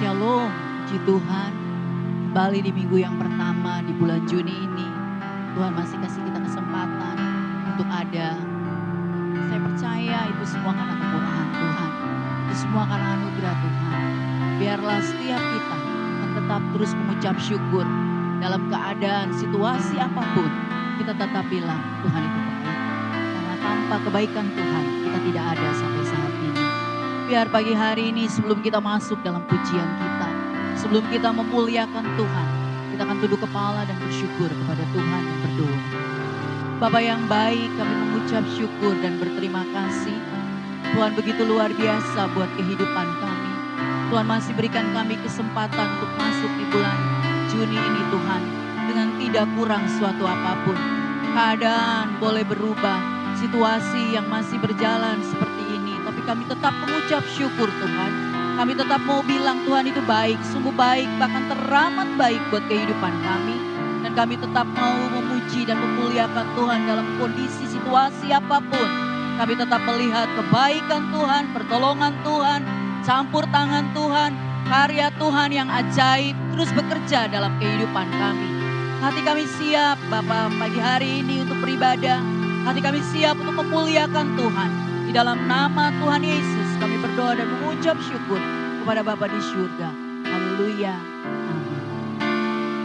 Shalom, puji Tuhan. Kembali di minggu yang pertama di bulan Juni ini, Tuhan masih kasih kita kesempatan untuk ada. Saya percaya itu semua karena kemurahan Tuhan, itu semua karena anugerah Tuhan. Biarlah setiap kita tetap terus mengucap syukur dalam keadaan situasi apapun, kita tetap bilang Tuhan itu baik. Karena tanpa kebaikan Tuhan kita tidak ada sampai saat ini. Biar pagi hari ini sebelum kita masuk dalam pujian kita, sebelum kita memuliakan Tuhan, kita akan tunduk kepala dan bersyukur kepada Tuhan dan berdoa. Bapa yang baik, kami mengucap syukur dan berterima kasih. Tuhan begitu luar biasa buat kehidupan kami. Tuhan masih berikan kami kesempatan untuk masuk di bulan Juni ini Tuhan, dengan tidak kurang suatu apapun. Keadaan boleh berubah, situasi yang masih berjalan seperti ini, tapi kami tetap mengucap syukur Tuhan. Kami tetap mau bilang Tuhan itu baik, sungguh baik, bahkan teramat baik buat kehidupan kami. Dan kami tetap mau memuji dan memuliakan Tuhan dalam kondisi situasi apapun. Kami tetap melihat kebaikan Tuhan, pertolongan Tuhan, campur tangan Tuhan, karya Tuhan yang ajaib terus bekerja dalam kehidupan kami. Hati kami siap Bapa pagi hari ini untuk beribadah. Hati kami siap untuk memuliakan Tuhan. Di dalam nama Tuhan Yesus kami berdoa dan mengucap syukur kepada Bapa di surga. Haleluya. Amin.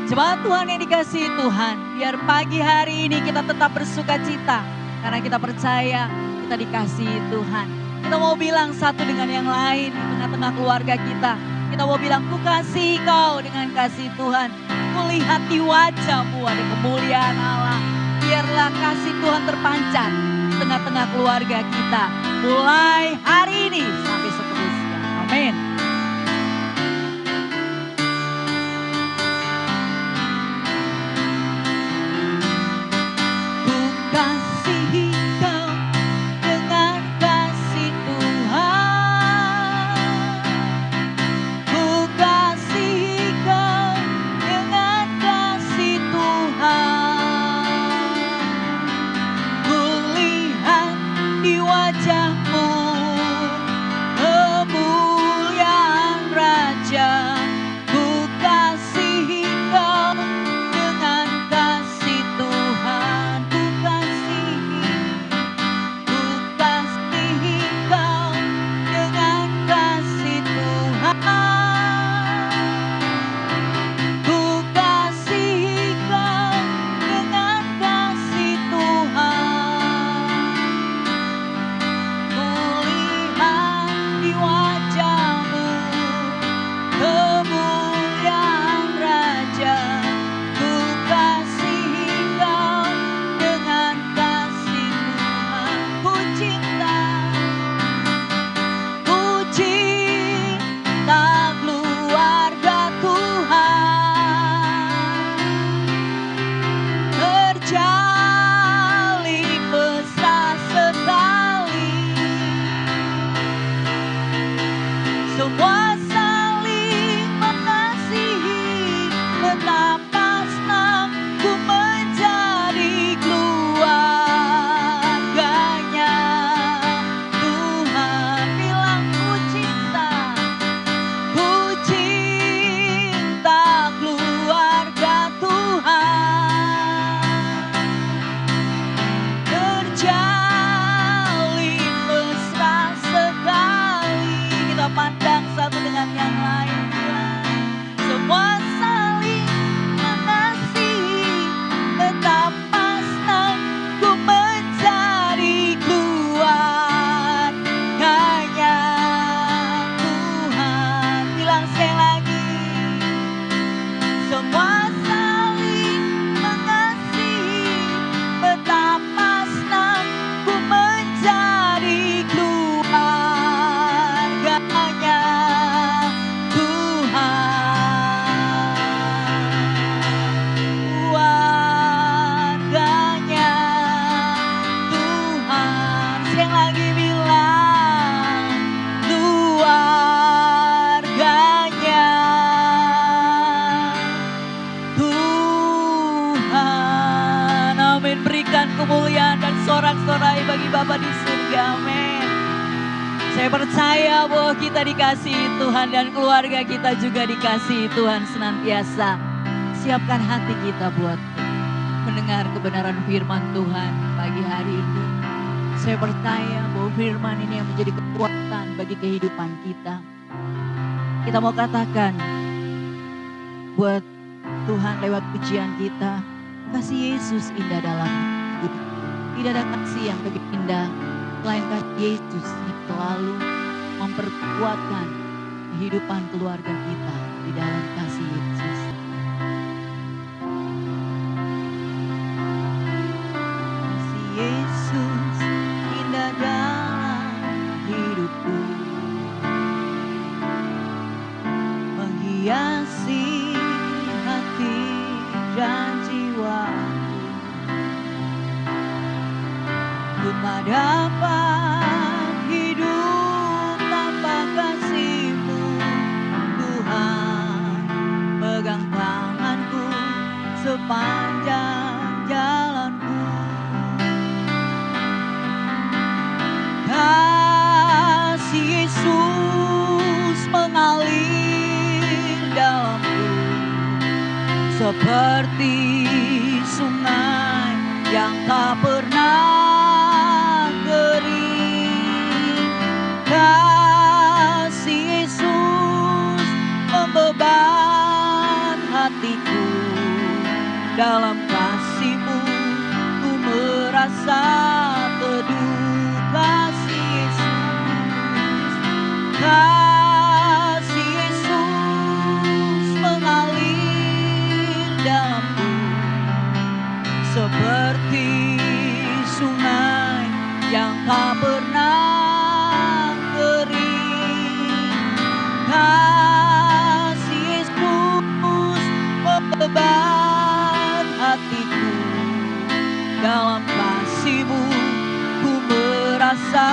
Jemaat Tuhan yang dikasihi Tuhan, biar pagi hari ini kita tetap bersuka cita. Karena kita percaya kita dikasihi Tuhan. Kita mau bilang satu dengan yang lain di tengah-tengah keluarga kita. Kita mau bilang, ku kasih kau dengan kasih Tuhan. Kulihat di wajahmu ada kemuliaan Allah. Biarlah kasih Tuhan terpancar di tengah-tengah keluarga kita. Mulai hari ini sampai seterusnya. Amin. Ku kasihi kau dengan kasih Tuhan. Ku kasihi kau dengan kasih Tuhan. Kulihat di wajahmu kemuliaan Raja. Ku kasihi kau dengan kasih Tuhan. Ku kasihi kau dengan kasih Tuhan. Ku kasihi kau dengan kasih Tuhan. Kulihat di wajahmu kemuliaan Raja. Ku kasihi kau dengan kasih Tuhan. Ku cinta keluarga Tuhan. Terjalin mesra sekali. Semua saling mengasihi. Betapa senang ku menjadi keluarganya. Tuhan bilang ku cinta keluarga Tuhan. Terjalin mesra sekali. Kita pandang satu dengan yang lain. Semua saling mengasihi. Betapa senang ku menjadi keluarganya. Tuhan bilang sekali lagi. Semua saling mengasihi. Betapa senang ku menjadi keluarganya Tuhan. Keluarganya Tuhan. Sekali lagi bilang keluarganya Tuhan. Amin. Berikan kemuliaan dan sorak-sorai bagi Bapa di surga. Amin. Saya percaya bahwa kita dikasihi Tuhan dan keluarga kita juga dikasihi Tuhan senantiasa. Siapkan hati kita buat mendengar kebenaran firman Tuhan pagi hari ini. Saya percaya bahwa firman ini yang menjadi kekuatan bagi kehidupan kita. Kita mau katakan buat Tuhan lewat pujian kita, kasih Yesus indah dalam hidup. Tidak ada kasih yang lebih indah melainkan Yesus yang selalu memperkuatkan kehidupan keluarga kita di dalam kasih Yesus. Kasih Yesus indah dalam hidupku, menghiasi hati dan jiwaku. Ku tak dapat hidup tanpa kasih-Mu, Tuhan. Pegang tanganku sepanjang jalanku. Kasih Yesus mengalir dalamku seperti sungai yang tak pernah kering. Kasih Yesus membeban hatiku. Dalam kasih-Mu ku merasa teduh. Kasih Yesus, kasih Yesus mengalir dalamku seperti sungai yang tak pernah kering. Kasih Yesus membeban hatiku. Dalam kasih-Mu ku merasa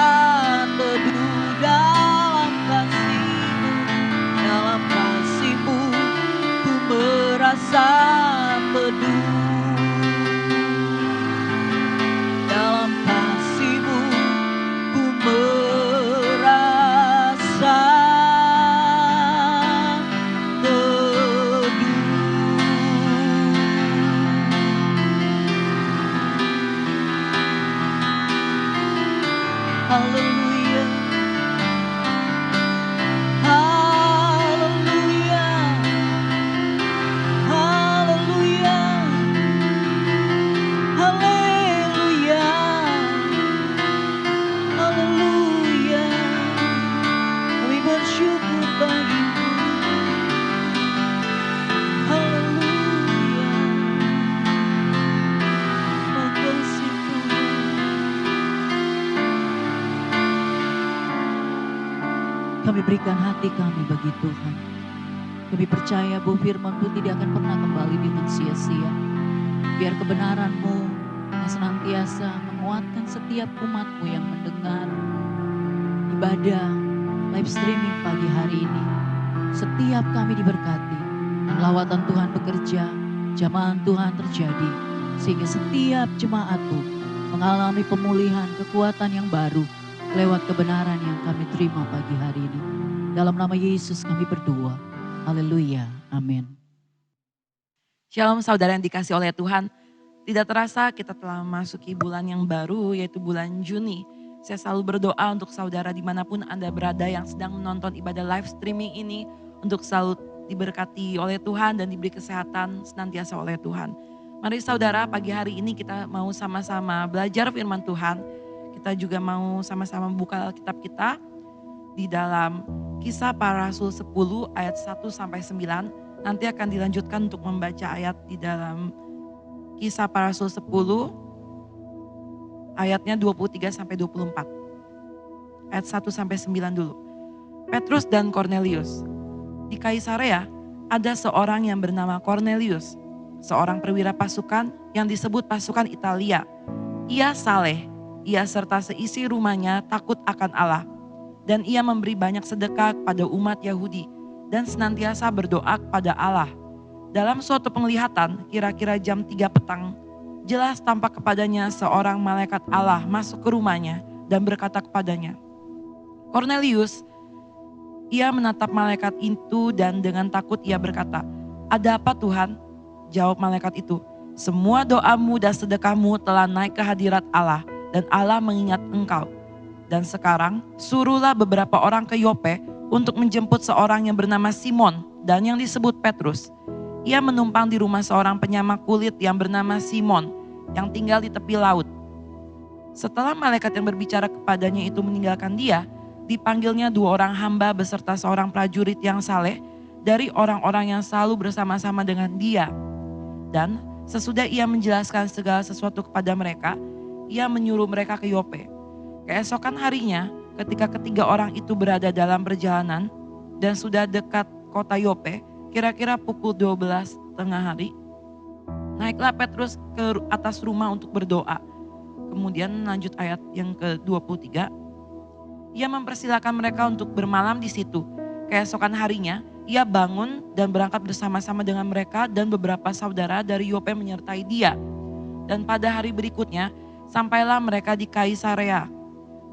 teduh. Dalam kasih-Mu, dalam kasih-Mu ku merasa teduh. Dalam kasih-Mu ku merasa teduh. Haleluya, haleluya, haleluya, haleluya, haleluya. Kami bersyukur pagi-Mu. Haleluya, makasih Tuhan. Kami berikan hati kami bagi Tuhan. Kami percaya bahwa firman-Mu tidak akan pernah kembali dengan sia-sia. Biar kebenaran-Mu yang senantiasa menguatkan setiap umat-Mu yang mendengar ibadah live streaming pagi hari ini. Setiap kami diberkati dan lawatan Tuhan bekerja, jamahan Tuhan terjadi. Sehingga setiap jemaat-Mu mengalami pemulihan, kekuatan yang baru lewat kebenaran yang kami terima pagi hari ini. Dalam nama Yesus kami berdoa. Haleluya. Amin. Shalom saudara yang dikasih oleh Tuhan. Tidak terasa kita telah memasuki bulan yang baru yaitu bulan Juni. Saya selalu berdoa untuk saudara dimanapun Anda berada yang sedang menonton ibadah live streaming ini. Untuk selalu diberkati oleh Tuhan dan diberi kesehatan senantiasa oleh Tuhan. Mari saudara pagi hari ini kita mau sama-sama belajar firman Tuhan. Kita juga mau sama-sama membuka Alkitab kita di dalam Kisah Para Rasul 10 ayat 1 sampai 9. Nanti akan dilanjutkan untuk membaca ayat di dalam Kisah Para Rasul 10 ayatnya 23 sampai 24. Ayat 1 sampai 9 dulu. Petrus dan Kornelius. Di Kaisarea ada seorang yang bernama Kornelius, seorang perwira pasukan yang disebut pasukan Italia. Ia saleh. Ia serta seisi rumahnya takut akan Allah. Dan ia memberi banyak sedekah kepada umat Yahudi. Dan senantiasa berdoa kepada Allah. Dalam suatu penglihatan kira-kira jam 3 petang. Jelas tampak kepadanya seorang malaikat Allah masuk ke rumahnya. Dan berkata kepadanya, Kornelius, ia menatap malaikat itu dan dengan takut ia berkata, "Ada apa Tuhan?" Jawab malaikat itu, "Semua doamu dan sedekahmu telah naik ke hadirat Allah dan Allah mengingat engkau. Dan sekarang suruhlah beberapa orang ke Yope untuk menjemput seorang yang bernama Simon dan yang disebut Petrus. Ia menumpang di rumah seorang penyamak kulit yang bernama Simon yang tinggal di tepi laut." Setelah malaikat yang berbicara kepadanya itu meninggalkan dia, dipanggilnya 2 orang hamba beserta seorang prajurit yang saleh dari orang-orang yang selalu bersama-sama dengan dia. Dan sesudah ia menjelaskan segala sesuatu kepada mereka, ia menyuruh mereka ke Yope. Keesokan harinya, ketika ketiga orang itu berada dalam perjalanan dan sudah dekat kota Yope, kira-kira pukul 12 tengah hari, naiklah Petrus ke atas rumah untuk berdoa. Kemudian lanjut ayat yang ke-23, ia mempersilakan mereka untuk bermalam di situ. Keesokan harinya, ia bangun dan berangkat bersama-sama dengan mereka dan beberapa saudara dari Yope menyertai dia. Dan pada hari berikutnya, sampailah mereka di Kaisarea.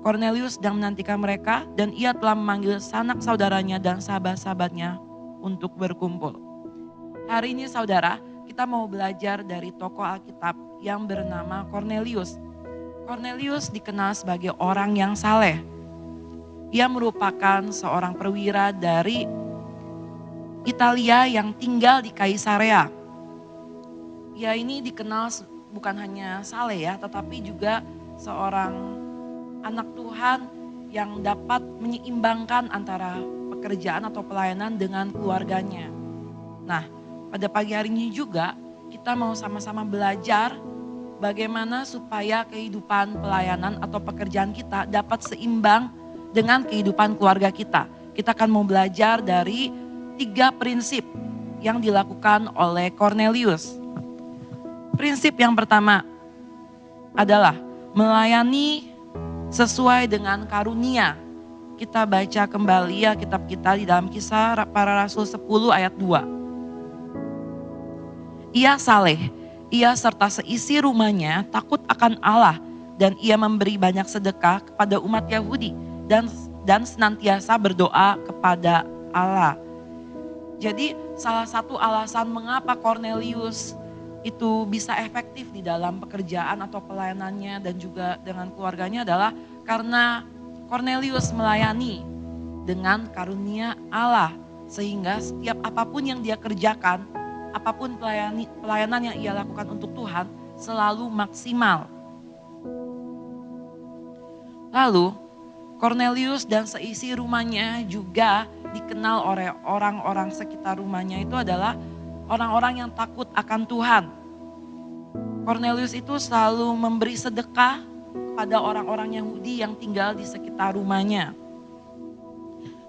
Kornelius sedang menantikan mereka dan ia telah memanggil sanak saudaranya dan sahabat-sahabatnya untuk berkumpul. Hari ini saudara, kita mau belajar dari tokoh Alkitab yang bernama Kornelius. Kornelius dikenal sebagai orang yang saleh. Ia merupakan seorang perwira dari Italia yang tinggal di Kaisarea. Ia ini dikenal bukan hanya saleh ya, tetapi juga seorang anak Tuhan yang dapat menyeimbangkan antara pekerjaan atau pelayanan dengan keluarganya. Nah, pada pagi hari ini juga kita mau sama-sama belajar bagaimana supaya kehidupan pelayanan atau pekerjaan kita dapat seimbang dengan kehidupan keluarga kita. Kita akan mau belajar dari 3 prinsip yang dilakukan oleh Kornelius. Prinsip yang pertama adalah melayani sesuai dengan karunia. Kita baca kembali Alkitab kita di dalam Kisah Para Rasul 10 ayat 2. Ia saleh, ia serta seisi rumahnya takut akan Allah dan ia memberi banyak sedekah kepada umat Yahudi dan senantiasa berdoa kepada Allah. Jadi salah satu alasan mengapa Kornelius itu bisa efektif di dalam pekerjaan atau pelayanannya dan juga dengan keluarganya adalah karena Kornelius melayani dengan karunia Allah. Sehingga setiap apapun yang dia kerjakan, apapun pelayanan yang ia lakukan untuk Tuhan selalu maksimal. Lalu Kornelius dan seisi rumahnya juga dikenal oleh orang-orang sekitar rumahnya itu adalah orang-orang yang takut akan Tuhan. Kornelius itu selalu memberi sedekah kepada orang-orang Yahudi yang tinggal di sekitar rumahnya.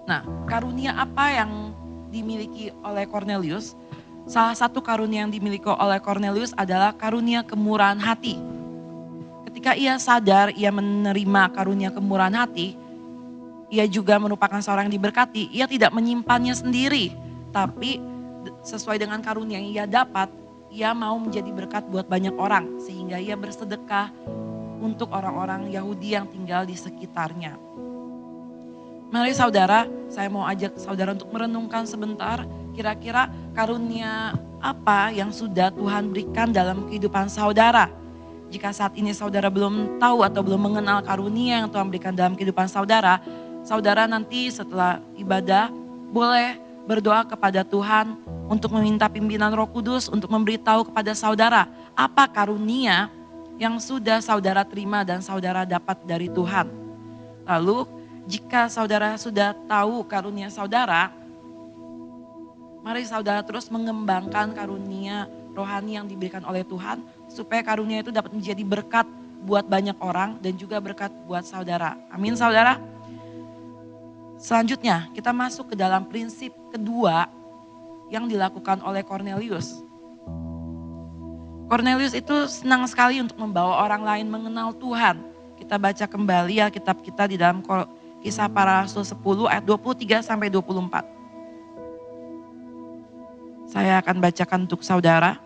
Nah, karunia apa yang dimiliki oleh Kornelius? Salah satu karunia yang dimiliki oleh Kornelius adalah karunia kemurahan hati. Ketika ia sadar ia menerima karunia kemurahan hati, ia juga merupakan seorang yang diberkati. Ia tidak menyimpannya sendiri, tapi sesuai dengan karunia yang ia dapat, ia mau menjadi berkat buat banyak orang. Sehingga ia bersedekah untuk orang-orang Yahudi yang tinggal di sekitarnya. Mari saudara, saya mau ajak saudara untuk merenungkan sebentar, kira-kira karunia apa yang sudah Tuhan berikan dalam kehidupan saudara. Jika saat ini saudara belum tahu atau belum mengenal karunia yang Tuhan berikan dalam kehidupan saudara, saudara nanti setelah ibadah boleh berdoa kepada Tuhan untuk meminta pimpinan Roh Kudus untuk memberitahu kepada saudara apa karunia yang sudah saudara terima dan saudara dapat dari Tuhan. Lalu jika saudara sudah tahu karunia saudara, mari saudara terus mengembangkan karunia rohani yang diberikan oleh Tuhan supaya karunia itu dapat menjadi berkat buat banyak orang dan juga berkat buat saudara. Amin saudara. Selanjutnya kita masuk ke dalam prinsip kedua yang dilakukan oleh Kornelius. Kornelius itu senang sekali untuk membawa orang lain mengenal Tuhan. Kita baca kembali Alkitab kita di dalam Kisah Para Rasul 10 ayat 23 sampai 24. Saya akan bacakan untuk saudara.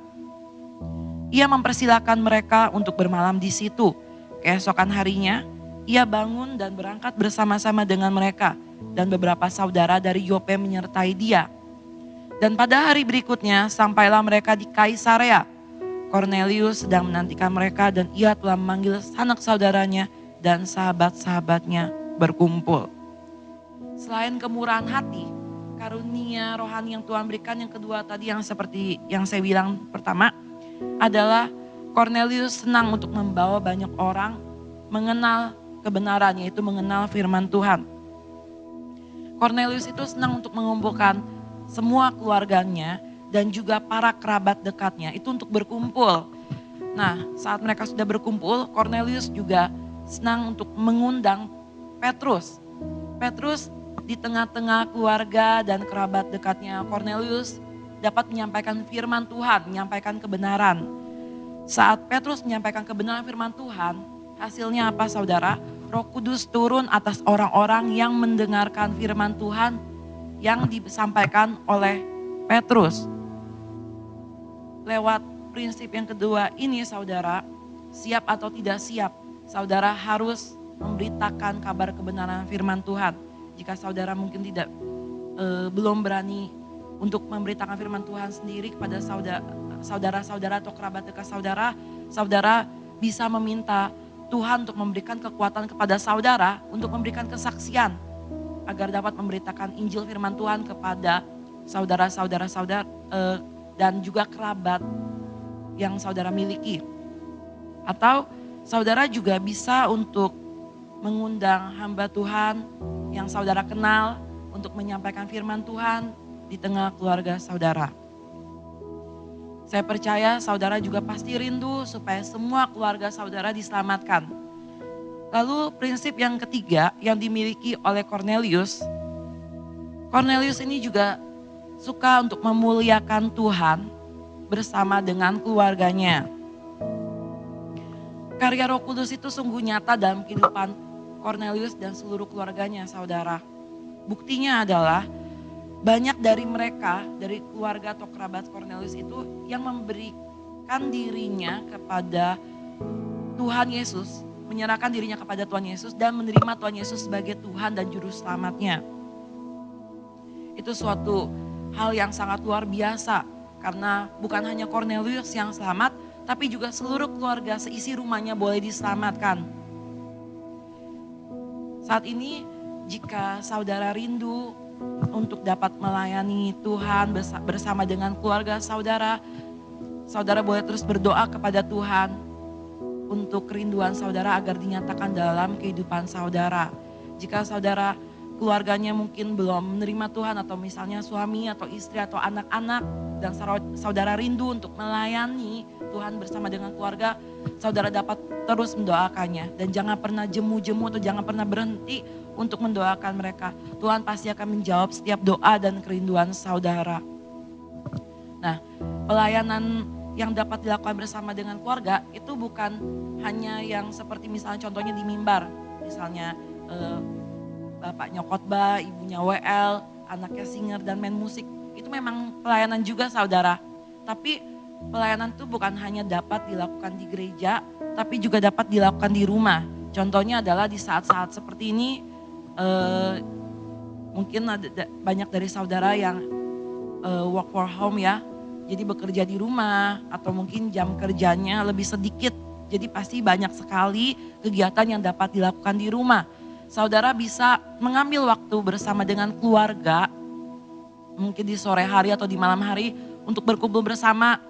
Ia mempersilakan mereka untuk bermalam di situ. Keesokan harinya, ia bangun dan berangkat bersama-sama dengan mereka, dan beberapa saudara dari Yope menyertai dia. Dan pada hari berikutnya sampailah mereka di Kaisarea. Kornelius sedang menantikan mereka dan ia telah memanggil sanak saudaranya dan sahabat-sahabatnya berkumpul. Selain kemurahan hati, karunia rohani yang Tuhan berikan yang kedua tadi yang seperti yang saya bilang pertama adalah Kornelius senang untuk membawa banyak orang mengenal kebenaran, yaitu mengenal firman Tuhan. Kornelius itu senang untuk mengumpulkan semua keluarganya dan juga para kerabat dekatnya itu untuk berkumpul. Nah, saat mereka sudah berkumpul, Kornelius juga senang untuk mengundang Petrus. Petrus di tengah-tengah keluarga dan kerabat dekatnya Kornelius dapat menyampaikan firman Tuhan, menyampaikan kebenaran. Saat Petrus menyampaikan kebenaran firman Tuhan, hasilnya apa saudara? Roh Kudus turun atas orang-orang yang mendengarkan firman Tuhan yang disampaikan oleh Petrus. Lewat prinsip yang kedua ini saudara, siap atau tidak siap, saudara harus memberitakan kabar kebenaran firman Tuhan. Jika saudara mungkin belum berani untuk memberitakan firman Tuhan sendiri kepada saudara-saudara atau kerabat dekat saudara, saudara bisa meminta Tuhan untuk memberikan kekuatan kepada saudara untuk memberikan kesaksian agar dapat memberitakan Injil firman Tuhan kepada saudara-saudara dan juga kerabat yang saudara miliki. Atau saudara juga bisa untuk mengundang hamba Tuhan yang saudara kenal untuk menyampaikan firman Tuhan di tengah keluarga saudara. Saya percaya saudara juga pasti rindu supaya semua keluarga saudara diselamatkan. Lalu prinsip yang ketiga yang dimiliki oleh Kornelius. Kornelius ini juga suka untuk memuliakan Tuhan bersama dengan keluarganya. Karya Roh Kudus itu sungguh nyata dalam kehidupan Kornelius dan seluruh keluarganya saudara. Buktinya adalah banyak dari mereka, dari keluarga atau kerabat Kornelius itu yang memberikan dirinya kepada Tuhan Yesus, menyerahkan dirinya kepada Tuhan Yesus dan menerima Tuhan Yesus sebagai Tuhan dan Juru Selamatnya. Itu suatu hal yang sangat luar biasa karena bukan hanya Kornelius yang selamat, tapi juga seluruh keluarga seisi rumahnya boleh diselamatkan. Saat ini jika saudara rindu untuk dapat melayani Tuhan bersama dengan keluarga saudara, saudara boleh terus berdoa kepada Tuhan untuk kerinduan saudara agar dinyatakan dalam kehidupan saudara. Jika saudara keluarganya mungkin belum menerima Tuhan atau misalnya suami atau istri atau anak-anak dan saudara rindu untuk melayani Tuhan bersama dengan keluarga, saudara dapat terus mendoakannya dan jangan pernah jemu-jemu atau jangan pernah berhenti untuk mendoakan mereka. Tuhan pasti akan menjawab setiap doa dan kerinduan saudara. Nah, pelayanan yang dapat dilakukan bersama dengan keluarga itu bukan hanya yang seperti misalnya contohnya di mimbar, misalnya bapaknya khotbah, ibunya WL, anaknya singer dan main musik. Itu memang pelayanan juga saudara. Tapi pelayanan itu bukan hanya dapat dilakukan di gereja, tapi juga dapat dilakukan di rumah. Contohnya adalah di saat-saat seperti ini, mungkin ada banyak dari saudara yang work for home ya. Jadi bekerja di rumah atau mungkin jam kerjanya lebih sedikit. Jadi pasti banyak sekali kegiatan yang dapat dilakukan di rumah. Saudara bisa mengambil waktu bersama dengan keluarga, mungkin di sore hari atau di malam hari untuk berkumpul bersama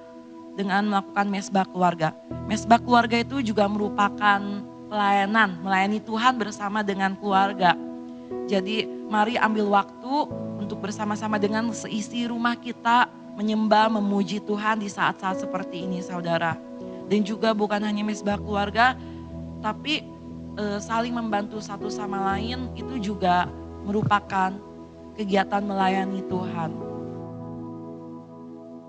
dengan melakukan mesbah keluarga. Mesbah keluarga itu juga merupakan pelayanan, melayani Tuhan bersama dengan keluarga. Jadi mari ambil waktu untuk bersama-sama dengan seisi rumah kita menyembah, memuji Tuhan di saat-saat seperti ini saudara. Dan juga bukan hanya mesbah keluarga, tapi saling membantu satu sama lain itu juga merupakan kegiatan melayani Tuhan.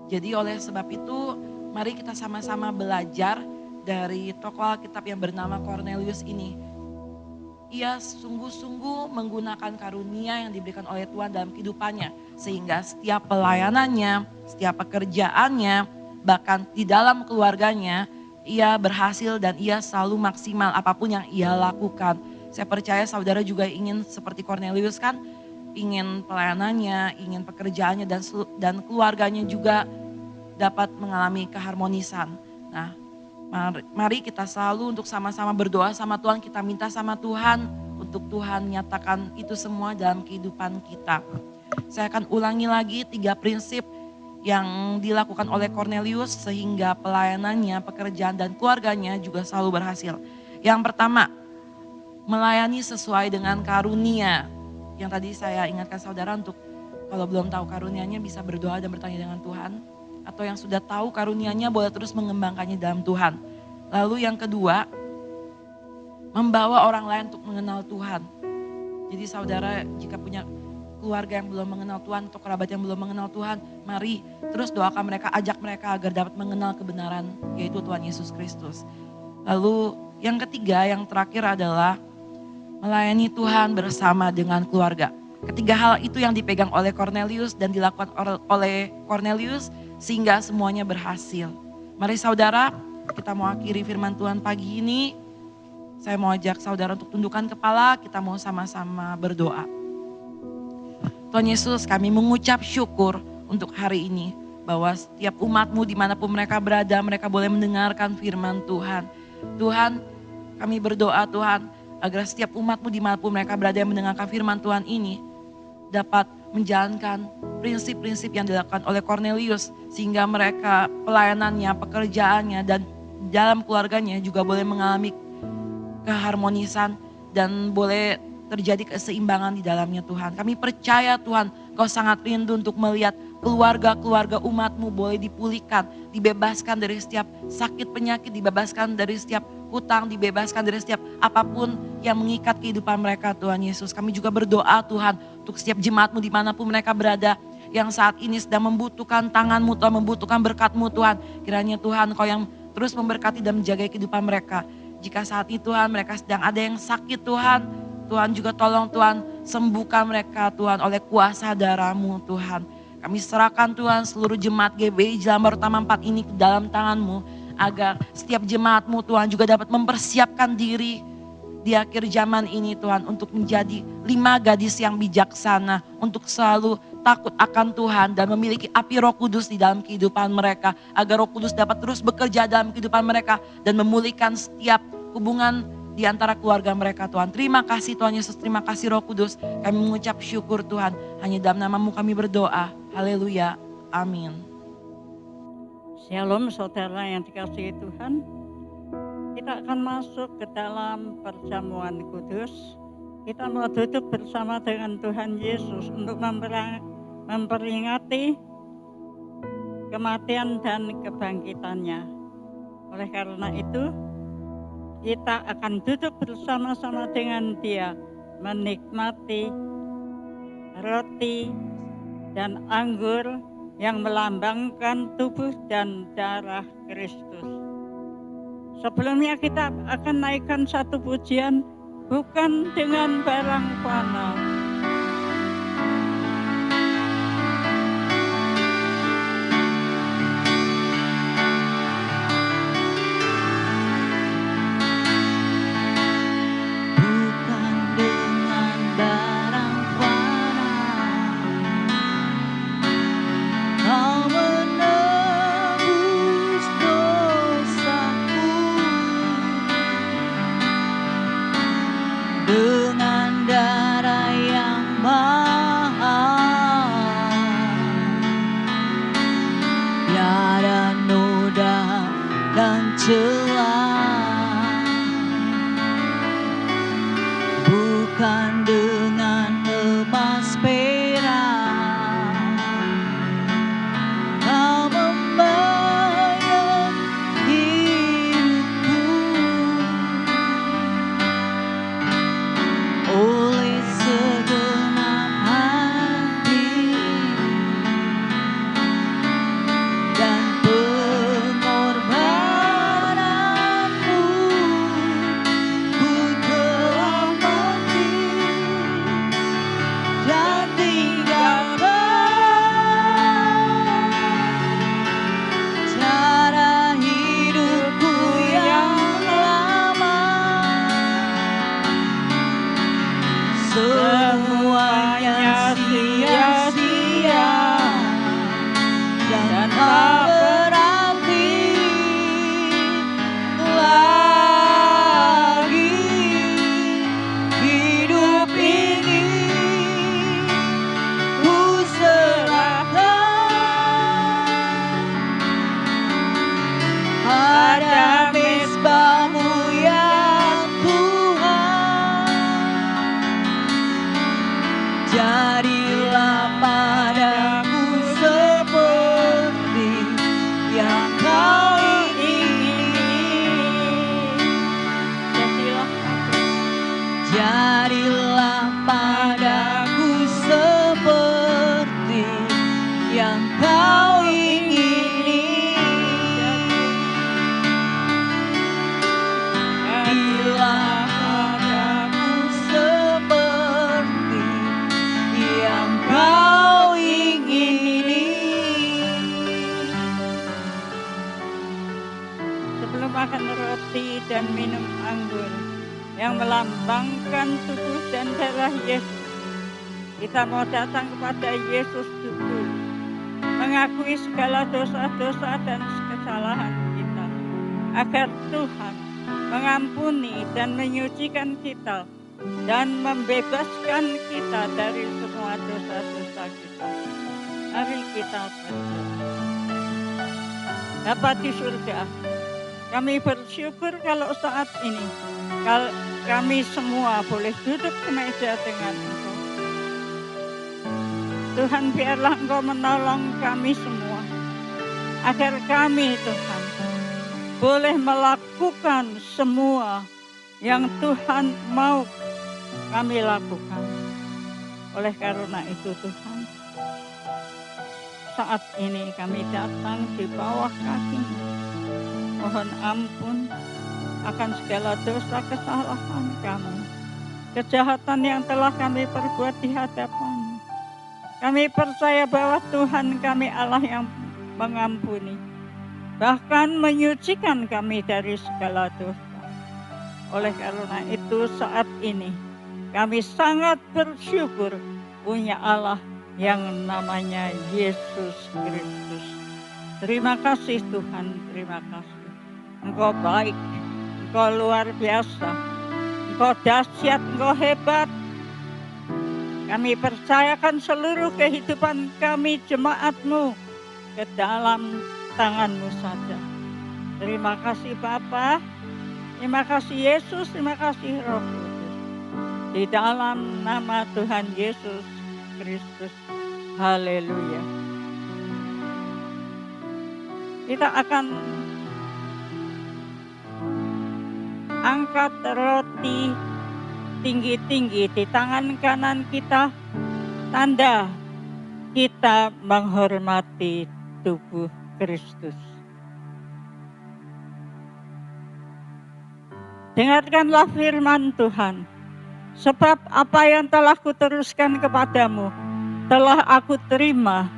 Jadi oleh sebab itu mari kita sama-sama belajar dari tokoh Alkitab yang bernama Kornelius ini. Ia sungguh-sungguh menggunakan karunia yang diberikan oleh Tuhan dalam kehidupannya. Sehingga setiap pelayanannya, setiap pekerjaannya, bahkan di dalam keluarganya, ia berhasil dan ia selalu maksimal apapun yang ia lakukan. Saya percaya saudara juga ingin seperti Cornelius kan, ingin pelayanannya, ingin pekerjaannya dan keluarganya juga dapat mengalami keharmonisan. Nah, mari kita selalu untuk sama-sama berdoa sama Tuhan, kita minta sama Tuhan untuk Tuhan nyatakan itu semua dalam kehidupan kita. Saya akan ulangi lagi 3 prinsip yang dilakukan oleh Cornelius sehingga pelayanannya, pekerjaan dan keluarganya juga selalu berhasil. Yang pertama, melayani sesuai dengan karunia. Yang tadi saya ingatkan saudara untuk kalau belum tahu karunianya bisa berdoa dan bertanya dengan Tuhan. Atau yang sudah tahu karunianya boleh terus mengembangkannya dalam Tuhan. Lalu yang kedua, membawa orang lain untuk mengenal Tuhan. Jadi saudara jika punya keluarga yang belum mengenal Tuhan atau kerabat yang belum mengenal Tuhan, mari terus doakan mereka, ajak mereka agar dapat mengenal kebenaran yaitu Tuhan Yesus Kristus. Lalu yang ketiga, yang terakhir adalah melayani Tuhan bersama dengan keluarga. Ketiga hal itu yang dipegang oleh Cornelius dan dilakukan oleh Cornelius sehingga semuanya berhasil. Mari saudara, kita mau akhiri firman Tuhan pagi ini. Saya mau ajak saudara untuk tundukkan kepala, kita mau sama-sama berdoa. Tuhan Yesus, kami mengucap syukur untuk hari ini. Bahwa setiap umat-Mu dimanapun mereka berada, mereka boleh mendengarkan firman Tuhan. Tuhan, kami berdoa Tuhan, agar setiap umat-Mu dimanapun mereka berada yang mendengarkan firman Tuhan ini, dapat menjalankan prinsip-prinsip yang dilakukan oleh Cornelius. Sehingga mereka pelayanannya, pekerjaannya, dan dalam keluarganya juga boleh mengalami keharmonisan dan boleh terjadi keseimbangan di dalamnya Tuhan. Kami percaya Tuhan, Kau sangat rindu untuk melihat keluarga-keluarga umat-Mu boleh dipulihkan, dibebaskan dari setiap sakit penyakit, dibebaskan dari setiap hutang, dibebaskan dari setiap apapun yang mengikat kehidupan mereka Tuhan Yesus. Kami juga berdoa Tuhan untuk setiap jemaat-Mu dimanapun mereka berada, yang saat ini sedang membutuhkan tangan-Mu Tuhan, membutuhkan berkat-Mu Tuhan. Kiranya Tuhan Kau yang terus memberkati dan menjaga kehidupan mereka. Jika saat ini Tuhan mereka sedang ada yang sakit Tuhan, Tuhan juga tolong Tuhan sembuhkan mereka Tuhan oleh kuasa darah-Mu Tuhan. Kami serahkan Tuhan seluruh jemaat GBI Jalan Baru Taman 4 ini ke dalam tangan-Mu. Agar setiap jemaat-Mu Tuhan juga dapat mempersiapkan diri di akhir zaman ini Tuhan. Untuk menjadi 5 gadis yang bijaksana. Untuk selalu takut akan Tuhan dan memiliki api Roh Kudus di dalam kehidupan mereka. Agar Roh Kudus dapat terus bekerja dalam kehidupan mereka dan memulihkan setiap hubungan di antara keluarga mereka Tuhan. Terima kasih Tuhan Yesus, terima kasih Roh Kudus. Kami mengucap syukur Tuhan, hanya dalam nama-Mu kami berdoa. Haleluya, amin. Shalom saudara yang dikasihi Tuhan. Kita akan masuk ke dalam perjamuan kudus. Kita mau duduk bersama dengan Tuhan Yesus untuk memperingati kematian dan kebangkitannya. Oleh karena itu, kita akan duduk bersama-sama dengan Dia, menikmati roti dan anggur yang melambangkan tubuh dan darah Kristus. Sebelumnya kita akan naikkan satu pujian, bukan dengan barang fana. Dengan darah yang mahal, tiada noda dan celah, bukan dengan emas perak, Kau membayar hidupku. Oleh segenap hati dan pengorbananmu, ku telah mati Jadilah padaku seperti yang kau ingini. Jadilah padaku seperti yang kau ingini. Sebelum makan roti dan minum anggur yang melambangkan tubuh dan darah Yesus, kita mau datang kepada Yesus dulu, mengakui segala dosa-dosa dan kesalahan kita, agar Tuhan mengampuni dan menyucikan kita dan membebaskan kita dari semua dosa-dosa kita. Mari kita berdoa. Bapa di surga, kami bersyukur kalau saat ini kami semua boleh duduk semeja dengan Engkau. Tuhan, biarlah Engkau menolong kami semua, agar kami, Tuhan, boleh melakukan semua yang Tuhan mau kami lakukan. Oleh karena itu, Tuhan, saat ini kami datang di bawah kaki-Mu. Mohon ampun akan segala dosa kesalahan kami, kejahatan yang telah kami perbuat di hadapan-Mu. Kami percaya bahwa Tuhan kami Allah yang mengampuni, bahkan menyucikan kami dari segala dosa. Oleh karena itu saat ini kami sangat bersyukur punya Allah yang namanya Yesus Kristus. Terima kasih Tuhan, terima kasih. Engkau baik, Engkau luar biasa, Engkau dahsyat, Engkau hebat. Kami percayakan seluruh kehidupan kami jemaat-Mu ke dalam tangan-Mu saja. Terima kasih Bapa, terima kasih Yesus, terima kasih Roh Kudus. Di dalam nama Tuhan Yesus Kristus. Haleluya. Kita akan angkat roti tinggi-tinggi di tangan kanan kita, tanda kita menghormati tubuh Kristus. Dengarkanlah firman Tuhan, sebab apa yang telah kuteruskan kepadamu, telah aku terima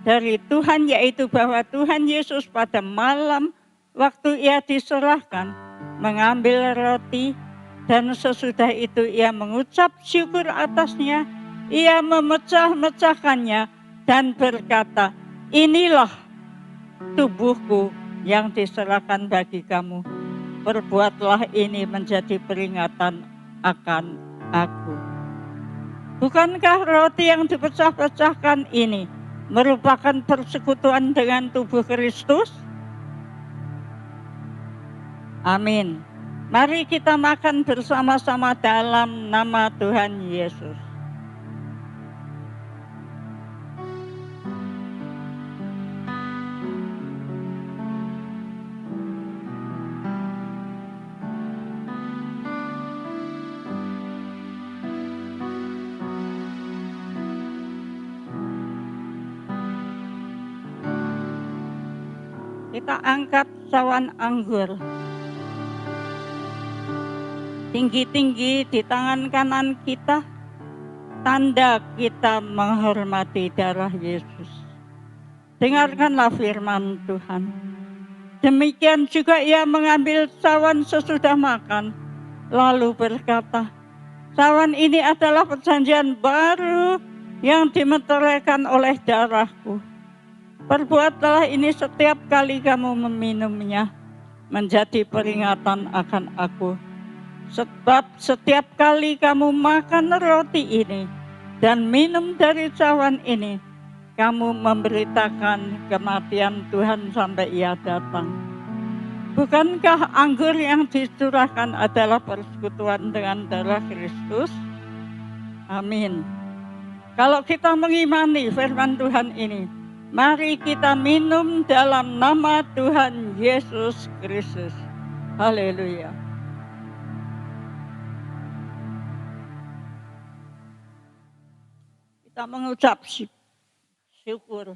dari Tuhan, yaitu bahwa Tuhan Yesus pada malam waktu Ia diserahkan mengambil roti, dan sesudah itu Ia mengucap syukur atasnya, Ia memecah-mecahkannya dan berkata, inilah tubuhku yang diserahkan bagi kamu. Perbuatlah ini menjadi peringatan akan aku. Bukankah roti yang dipecah-pecahkan ini merupakan persekutuan dengan tubuh Kristus? Amin. Mari kita makan bersama-sama dalam nama Tuhan Yesus. Kita angkat cawan anggur tinggi-tinggi di tangan kanan kita, tanda kita menghormati darah Yesus. Dengarkanlah firman Tuhan. Demikian juga Ia mengambil cawan sesudah makan, lalu berkata, cawan ini adalah perjanjian baru yang dimeteraikan oleh darahku. Perbuatlah ini setiap kali kamu meminumnya, menjadi peringatan akan aku. Sebab setiap kali kamu makan roti ini dan minum dari cawan ini, kamu memberitakan kematian Tuhan sampai Ia datang. Bukankah anggur yang dicurahkan adalah persekutuan dengan darah Kristus? Amin. Kalau kita mengimani firman Tuhan ini, Mari kita minum dalam nama Tuhan Yesus Kristus. Haleluya. Kita mengucap syukur.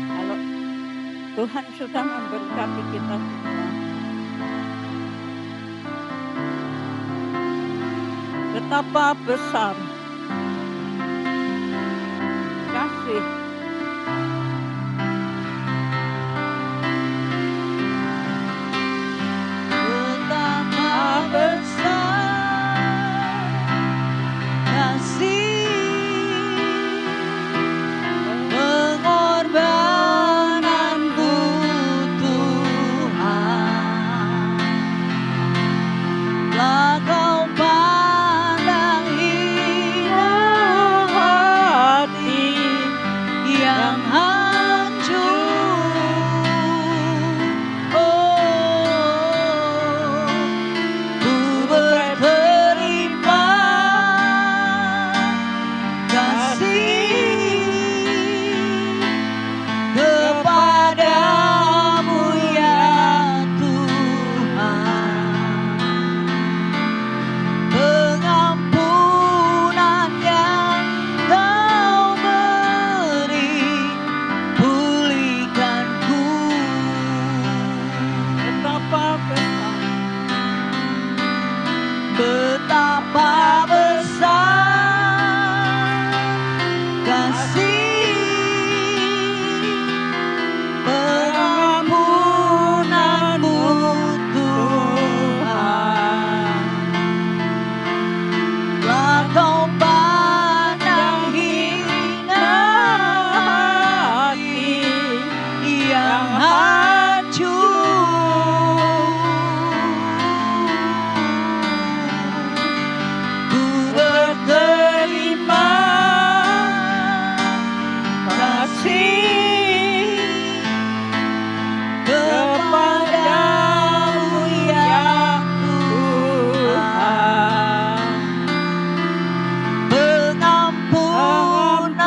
Kalau Tuhan sudah memberkati kita semua, betapa besar kasih Betapa besar kasih pengorbananmu Tuhan. Telah Kau pandang hina hati yang hancur. Ku berterima kasih kepadamu ya Tuhan. Pengampunan yang Kau beri, pulihkanku. betapa besar Betapa besar kasih pengampunanmu Tuhan. Telah Kau pandang hina hati yang hancur. Ku berterima kasih kepadamu ya Tuhan.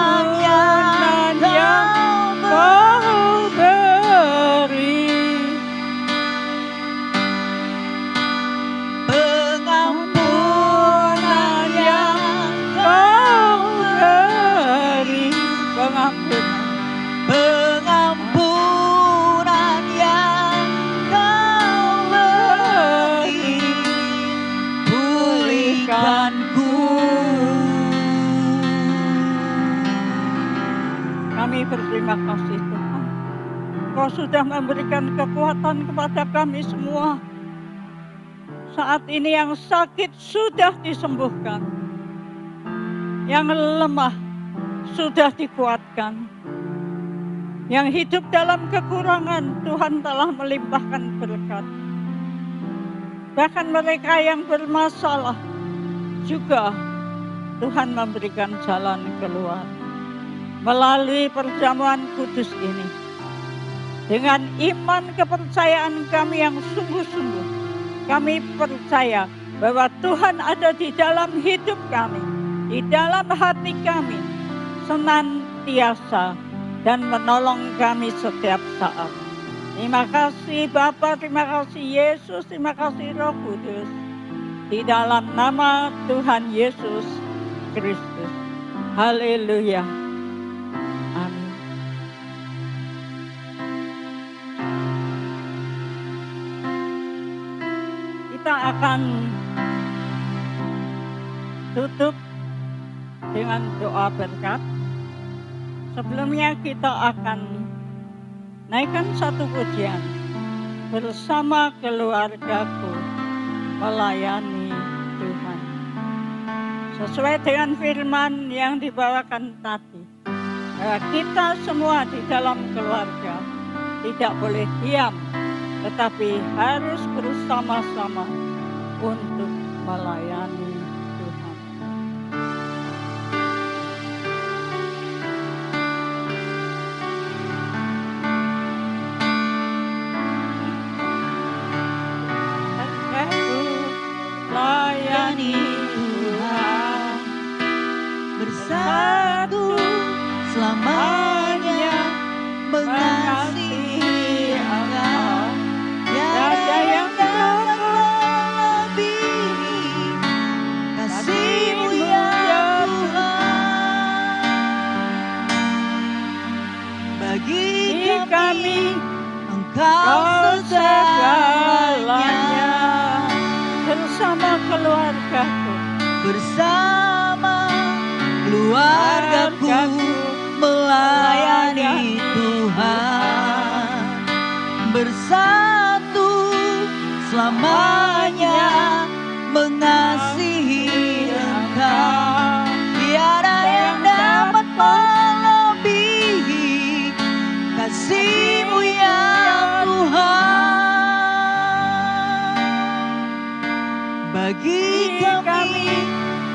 Pengampunan yang Kau beri, pengampunan yang Kau beri, pengampunan yang Kau beri, pulihkanku. Kami berterima kasih Tuhan. Kau sudah memberikan kekuatan kepada kami semua. Saat ini yang sakit sudah disembuhkan. Yang lemah sudah dikuatkan. Yang hidup dalam kekurangan, Tuhan telah melimpahkan berkat. Bahkan mereka yang bermasalah juga Tuhan memberikan jalan keluar. Melalui perjamuan kudus ini, dengan iman kepercayaan kami yang sungguh-sungguh, kami percaya bahwa Tuhan ada di dalam hidup kami, di dalam hati kami, senantiasa dan menolong kami setiap saat. Terima kasih Bapa, terima kasih Yesus, terima kasih Roh Kudus. Di dalam nama Tuhan Yesus Kristus. Haleluya. Amin. Kita akan tutup dengan doa berkat. Sebelumnya kita akan naikkan satu pujian. Bersama keluargaku melayani Tuhan. Sesuai dengan firman yang dibawakan tadi. Kita semua di dalam keluarga tidak boleh diam, tetapi harus bersama-sama untuk melayani Tuhan. Aku layani Tuhan bersama kami Engkau Kau segalanya. segalanya. Bersama keluargaku, Bersama keluargaku melayani Tuhan. Bersatu selamanya mengasihi Engkau. Tiada yang dapat melebihi kasih-Mu ya Tuhan. Bagi kami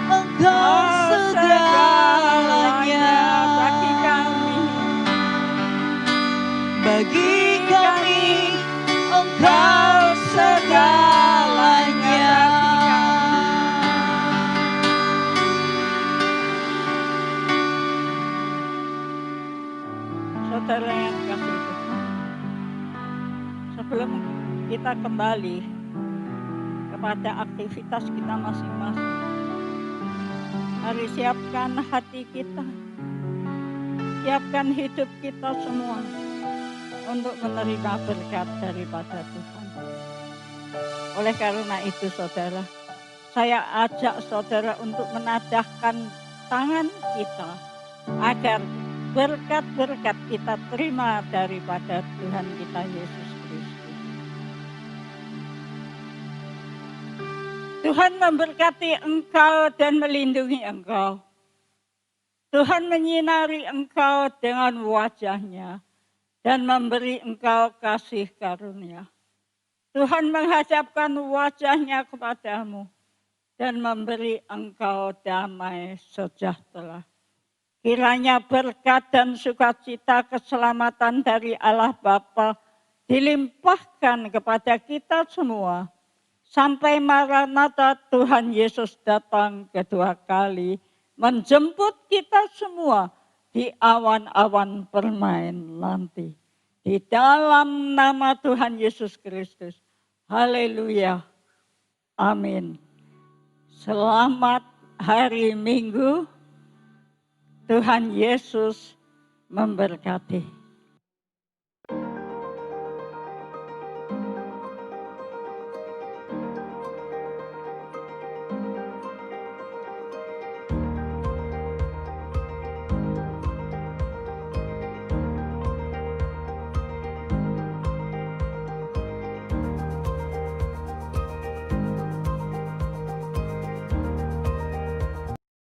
Engkau segalanya. bagi kami. Bagi kami Engkau segalanya. Saudara yang kasih Tuhan, sebelum kita kembali kepada aktivitas kita masing-masing, mari siapkan hati kita, siapkan hidup kita semua untuk menerima berkat daripada Tuhan. Oleh karena itu saudara, saya ajak saudara untuk menadahkan tangan kita agar berkat-berkat kita terima daripada Tuhan kita Yesus Kristus. Tuhan memberkati engkau dan melindungi engkau. Tuhan menyinari engkau dengan wajah-Nya dan memberi engkau kasih karunia. Tuhan menghadapkan wajah-Nya kepadamu dan memberi engkau damai sejahtera. Kiranya berkat dan sukacita keselamatan dari Allah Bapa dilimpahkan kepada kita semua sampai Maranatha Tuhan Yesus datang kedua kali menjemput kita semua di awan-awan permain nanti. Di dalam nama Tuhan Yesus Kristus. Haleluya. Amin. Selamat hari Minggu. Tuhan Yesus memberkati.